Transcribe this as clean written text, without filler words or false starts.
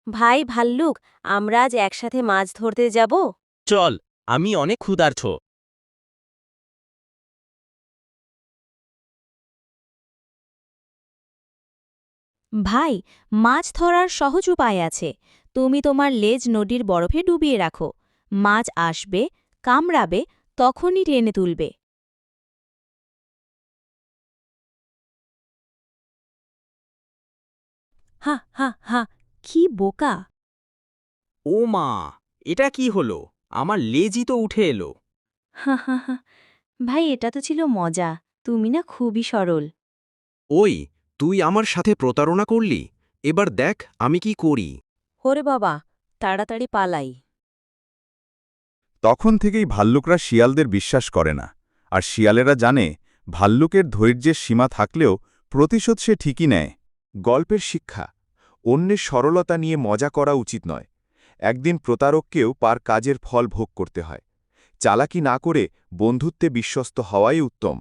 ভাই ভাল্লুক, আমরা আজ একসাথে মাছ ধরতে যাব। চল, আমি অনেক ক্ষুধার্ত। ভাই, মাছ ধরার সহজ উপায় আছে। তুমি তোমার লেজ নদীর বরফে ডুবিয়ে রাখো। মাছ আসবে, কামড়াবে, তখনই টেনে তুলবে। হা হা হা, কি বোকা! ও মা, এটা কি হলো? আমার লেজই তো উঠে এলো। হা হা হা, ভাই এটা তো ছিল মজা। তুমি না খুবই সরল। ওই, তুই আমার সাথে প্রতারণা করলি। এবার দেখ আমি কি করি। ওরে বাবা, তাড়াতাড়ি পালাই। তখন থেকেই ভাল্লুকরা শিয়ালদের বিশ্বাস করে না, আর শিয়ালেরা জানে ভাল্লুকের ধৈর্যের সীমা থাকলেও প্রতিশোধ সে ঠিকই নেয়। গল্পের শিক্ষা: অন্যের সরলতা নিয়ে মজা করা উচিত নয়। একদিন প্রতারককেও পার কাজের ফল ভোগ করতে হয়। চালাকি না করে বন্ধুত্বে বিশ্বস্ত হওয়াই উত্তম।